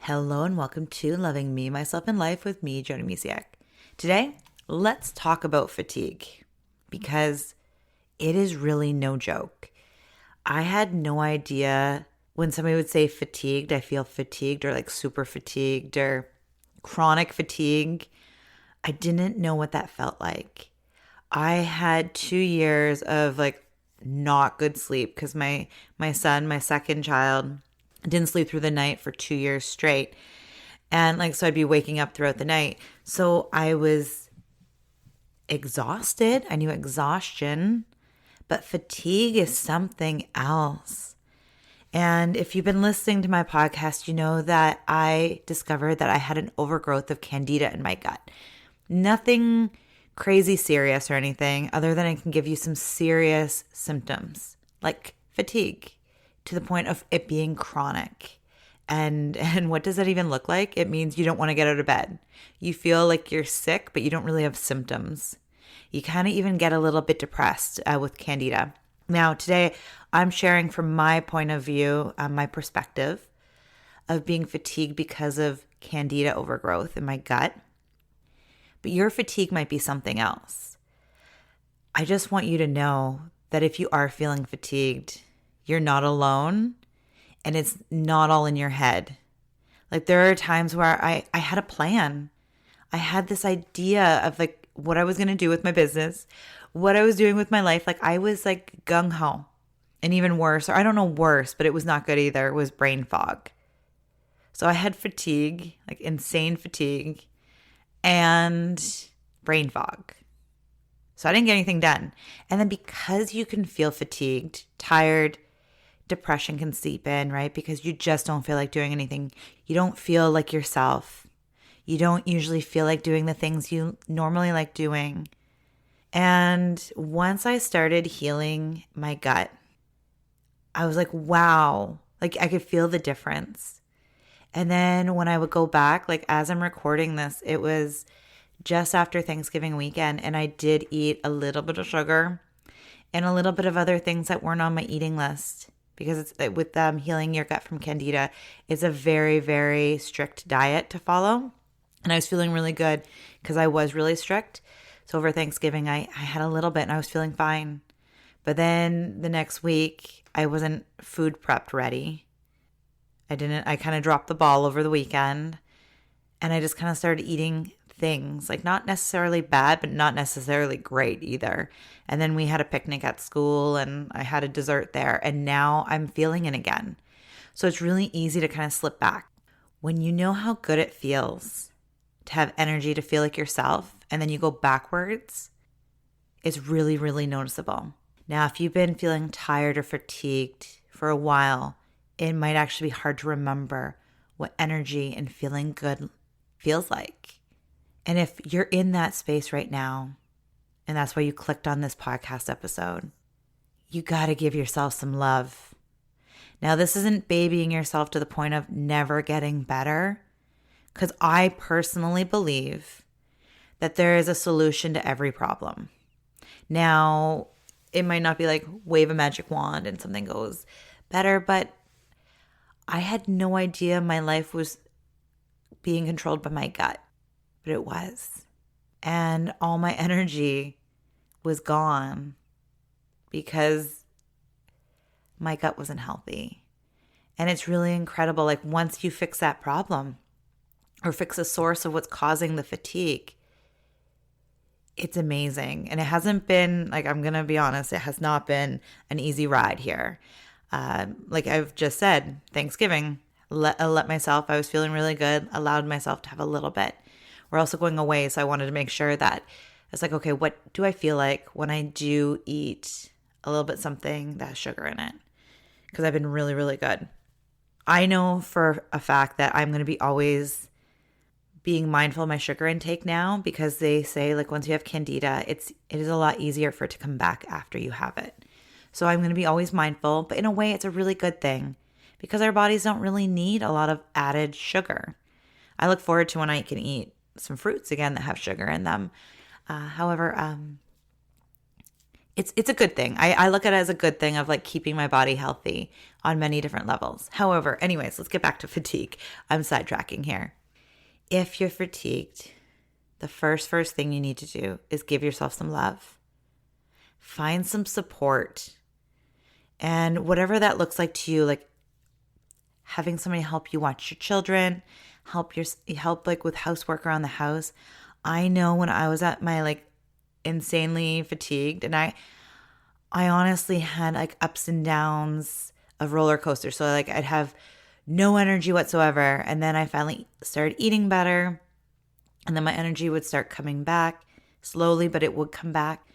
Hello and welcome to Loving Me, Myself, and Life with me, Joni Misiak. Today, let's talk about fatigue because it is really no joke. I had no idea when somebody would say fatigued, I feel fatigued or like super fatigued or chronic fatigue. I didn't know what that felt like. I had 2 years of like not good sleep because my son, my second child, didn't sleep through the night for 2 years straight. And so I'd be waking up throughout the night. So I was exhausted. I knew exhaustion, but fatigue is something else. And if you've been listening to my podcast, you know that I discovered that I had an overgrowth of candida in my gut. Nothing crazy serious or anything other than I can give you some serious symptoms like fatigue, to the point of it being chronic. And what does that even look like? It means you don't want to get out of bed. You feel like you're sick, but you don't really have symptoms. You kind of even get a little bit depressed with candida. Now, today, I'm sharing from my point of view, my perspective of being fatigued because of candida overgrowth in my gut. But your fatigue might be something else. I just want you to know that if you are feeling fatigued, you're not alone, and it's not all in your head. Like there are times where I had a plan. I had this idea of like what I was going to do with my business, what I was doing with my life. Like I was like gung-ho. And even worse, or I don't know worse, but it was not good either, was brain fog. So I had fatigue, like insane fatigue, and brain fog. So I didn't get anything done. And then because you can feel fatigued, tired, depression can seep in, right? Because you just don't feel like doing anything. You don't feel like yourself. You don't usually feel like doing the things you normally like doing. And once I started healing my gut, I was like, wow, like I could feel the difference. And then when I would go back, like as I'm recording this, it was just after Thanksgiving weekend, and I did eat a little bit of sugar and a little bit of other things that weren't on my eating list. Because it's with healing your gut from candida, it's a very, very strict diet to follow. And I was feeling really good because I was really strict. So over Thanksgiving, I had a little bit and I was feeling fine. But then the next week, I wasn't food prepped ready. I kind of dropped the ball over the weekend. And I just kind of started eating things, like not necessarily bad, but not necessarily great either. And then we had a picnic at school and I had a dessert there, and now I'm feeling it again. So it's really easy to kind of slip back. When you know how good it feels to have energy, to feel like yourself, and then you go backwards, it's really, really noticeable. Now, if you've been feeling tired or fatigued for a while, it might actually be hard to remember what energy and feeling good feels like. And if you're in that space right now, and that's why you clicked on this podcast episode, you got to give yourself some love. Now, this isn't babying yourself to the point of never getting better, because I personally believe that there is a solution to every problem. Now, it might not be like wave a magic wand and something goes better, but I had no idea my life was being controlled by my gut. But it was. And all my energy was gone because my gut wasn't healthy. And it's really incredible. Like once you fix that problem or fix a source of what's causing the fatigue, it's amazing. And it hasn't been, like, I'm going to be honest, it has not been an easy ride here. Like I've just said, Thanksgiving, I let myself, I was feeling really good, allowed myself to have a little bit. We're also going away, so I wanted to make sure that it's like, okay, what do I feel like when I do eat a little bit something that has sugar in it? Because I've been really, really good. I know for a fact that I'm going to be always being mindful of my sugar intake now, because they say like once you have candida, it is a lot easier for it to come back after you have it. So I'm going to be always mindful, but in a way it's a really good thing because our bodies don't really need a lot of added sugar. I look forward to when I can eat some fruits again that have sugar in them. However, it's a good thing. I look at it as a good thing of like keeping my body healthy on many different levels. However, anyways, let's get back to fatigue. I'm sidetracking here. If you're fatigued, the first thing you need to do is give yourself some love. Find some support. And whatever that looks like to you, like having somebody help you watch your children, help like with housework around the house. I know when I was at my like insanely fatigued, and I honestly had like ups and downs of roller coaster. So like I'd have no energy whatsoever, and then I finally started eating better, and then my energy would start coming back slowly, but it would come back.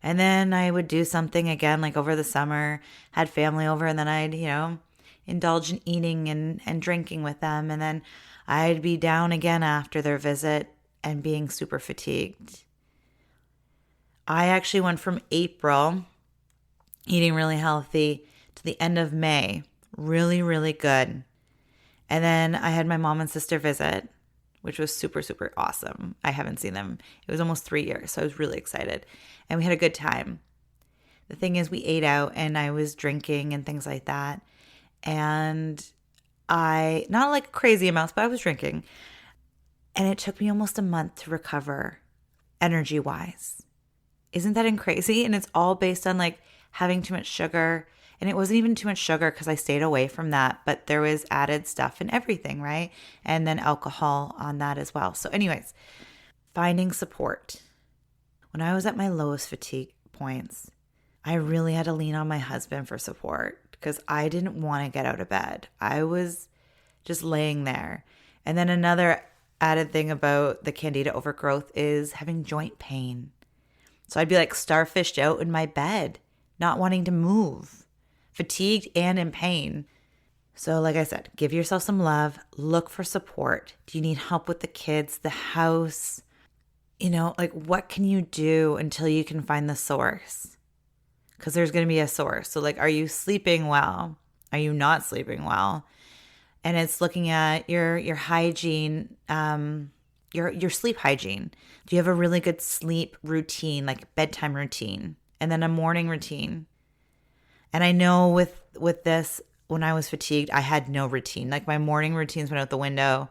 And then I would do something again, like over the summer, had family over, and then I'd, indulge in eating and drinking with them. And then I'd be down again after their visit and being super fatigued. I actually went from April eating really healthy to the end of May, really, really good. And then I had my mom and sister visit, which was super, super awesome. I haven't seen them. It was almost 3 years, so I was really excited. And we had a good time. The thing is, we ate out and I was drinking and things like that. And not like crazy amounts, but I was drinking. And it took me almost a month to recover energy-wise. Isn't that crazy? And it's all based on like having too much sugar. And it wasn't even too much sugar because I stayed away from that, but there was added stuff in everything, right? And then alcohol on that as well. So anyways, finding support. When I was at my lowest fatigue points, I really had to lean on my husband for support because I didn't want to get out of bed. I was just laying there. And then another added thing about the candida overgrowth is having joint pain. So I'd be like starfished out in my bed, not wanting to move, fatigued and in pain. So like I said, give yourself some love, look for support. Do you need help with the kids, the house? Like what can you do until you can find the source? Because there's going to be a source. So like, are you sleeping well? Are you not sleeping well? And it's looking at your hygiene, your sleep hygiene. Do you have a really good sleep routine, like bedtime routine, and then a morning routine? And I know with this, when I was fatigued, I had no routine. Like my morning routines went out the window,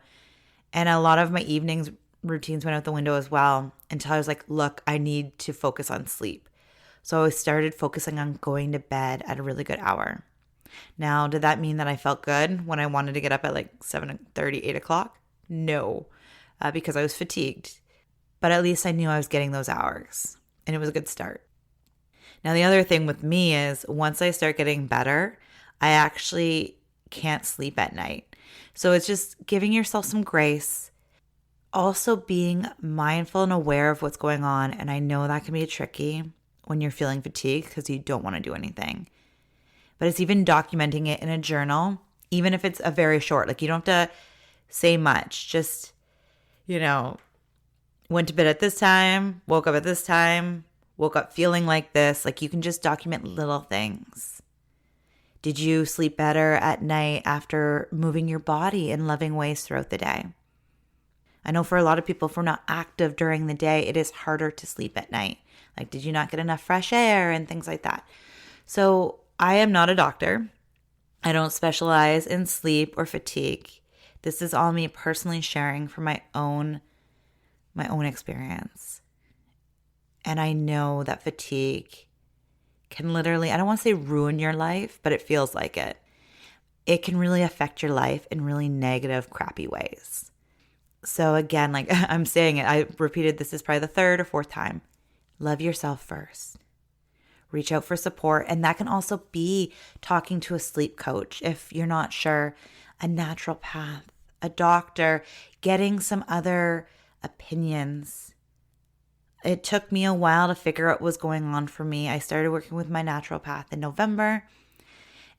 and a lot of my evenings routines went out the window as well, until I was like, look, I need to focus on sleep. So I started focusing on going to bed at a really good hour. Now, did that mean that I felt good when I wanted to get up at like 7:30, 8 o'clock? No, because I was fatigued. But at least I knew I was getting those hours, and it was a good start. Now, the other thing with me is once I start getting better, I actually can't sleep at night. So it's just giving yourself some grace, also being mindful and aware of what's going on. And I know that can be tricky when you're feeling fatigued because you don't want to do anything. But it's even documenting it in a journal, even if it's a very short, like you don't have to say much, just, went to bed at this time, woke up at this time, woke up feeling like this. Like you can just document little things. Did you sleep better at night after moving your body in loving ways throughout the day? I know for a lot of people, if we're not active during the day, it is harder to sleep at night. Like, did you not get enough fresh air and things like that? So I am not a doctor. I don't specialize in sleep or fatigue. This is all me personally sharing from my own experience. And I know that fatigue can literally, I don't want to say ruin your life, but it feels like it. It can really affect your life in really negative, crappy ways. So again, like I'm saying it, I repeated this is probably the third or fourth time. Love yourself first. Reach out for support. And that can also be talking to a sleep coach if you're not sure, a naturopath, a doctor, getting some other opinions. It took me a while to figure out what was going on for me. I started working with my naturopath in November,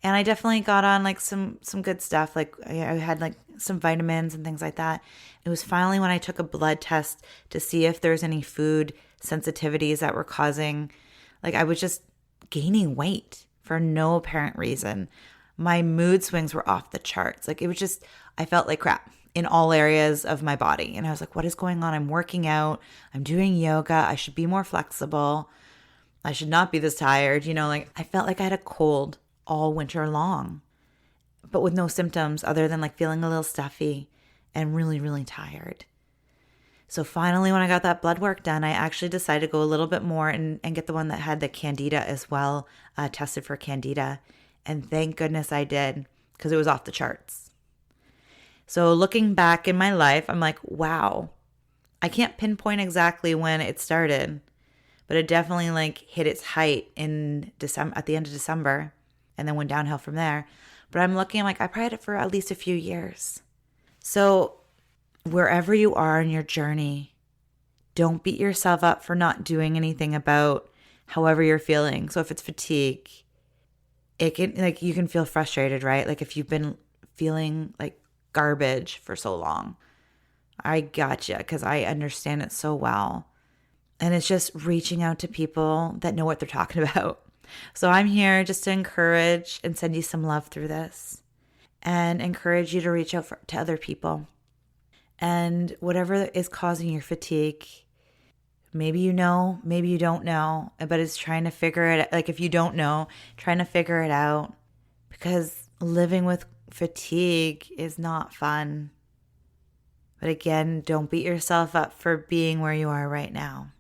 and I definitely got on like some good stuff. Like I had like some vitamins and things like that. It was finally when I took a blood test to see if there's any food sensitivities that were causing, like I was just gaining weight for no apparent reason. My mood swings were off the charts. Like it was just, I felt like crap in all areas of my body. And I was like, what is going on? I'm working out. I'm doing yoga. I should be more flexible. I should not be this tired. Like I felt like I had a cold all winter long, but with no symptoms other than like feeling a little stuffy and really, really tired. So finally, when I got that blood work done, I actually decided to go a little bit more and get the one that had the candida as well, tested for candida. And thank goodness I did, because it was off the charts. So looking back in my life, I'm like, wow, I can't pinpoint exactly when it started, but it definitely like hit its height in December, at the end of December, and then went downhill from there. But I'm looking, I'm like, I probably had it for at least a few years. So wherever you are in your journey, don't beat yourself up for not doing anything about however you're feeling. So if it's fatigue, it can, like, you can feel frustrated, right? Like if you've been feeling like garbage for so long, I gotcha, because I understand it so well. And it's just reaching out to people that know what they're talking about. So I'm here just to encourage and send you some love through this, and encourage you to reach out to other people. And whatever is causing your fatigue, maybe you know, maybe you don't know, but it's trying to figure it out. Like if you don't know, trying to figure it out, because living with fatigue is not fun. But again, don't beat yourself up for being where you are right now.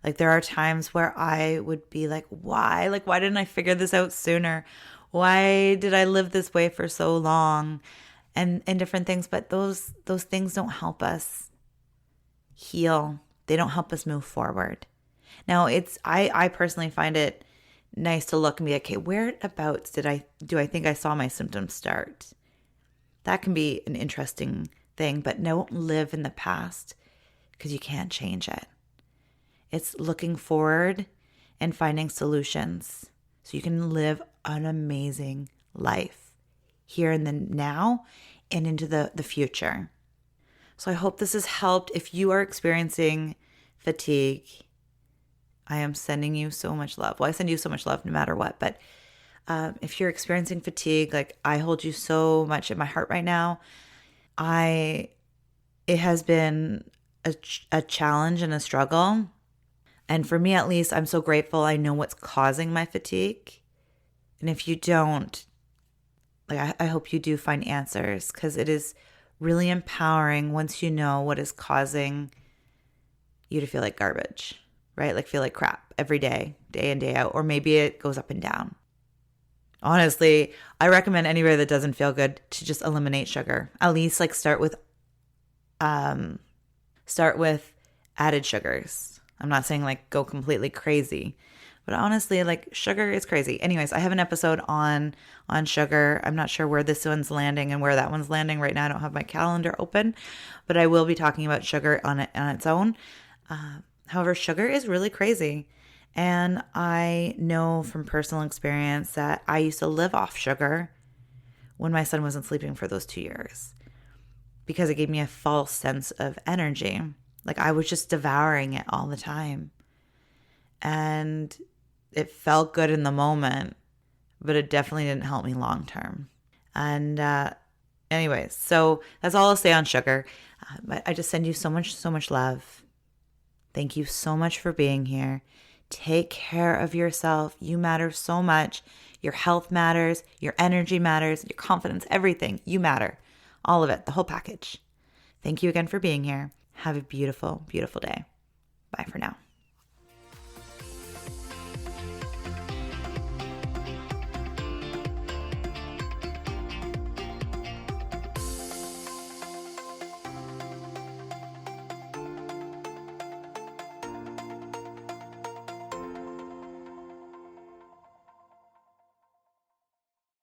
Like there are times where I would be like, why? Like, why didn't I figure this out sooner? Why did I live this way for so long? And different things, but those things don't help us heal. They don't help us move forward. Now I personally find it nice to look and be like, okay, whereabouts do I think I saw my symptoms start? That can be an interesting thing, but don't live in the past, because you can't change it. It's looking forward and finding solutions so you can live an amazing life here in the now and into the future. So I hope this has helped. If you are experiencing fatigue, I am sending you so much love. Well, I send you so much love no matter what. But if you're experiencing fatigue, like I hold you so much in my heart right now. It has been a challenge and a struggle. And for me, at least, I'm so grateful I know what's causing my fatigue. And if you don't, like I hope you do find answers, because it is really empowering once you know what is causing you to feel like garbage, right? Like feel like crap every day, day in, day out, or maybe it goes up and down. Honestly, I recommend anybody that doesn't feel good to just eliminate sugar. At least like start with added sugars. I'm not saying like go completely crazy, but honestly, like sugar is crazy. Anyways, I have an episode on sugar. I'm not sure where this one's landing and where that one's landing right now. I don't have my calendar open, but I will be talking about sugar on its own. However, sugar is really crazy. And I know from personal experience that I used to live off sugar when my son wasn't sleeping for those 2 years, because it gave me a false sense of energy. Like I was just devouring it all the time. And it felt good in the moment, but it definitely didn't help me long term. And anyways, so that's all I'll say on sugar. I just send you so much love. Thank you so much for being here. Take care of yourself. You matter so much. Your health matters. Your energy matters. Your confidence, everything. You matter. All of it, the whole package. Thank you again for being here. Have a beautiful, beautiful day. Bye for now.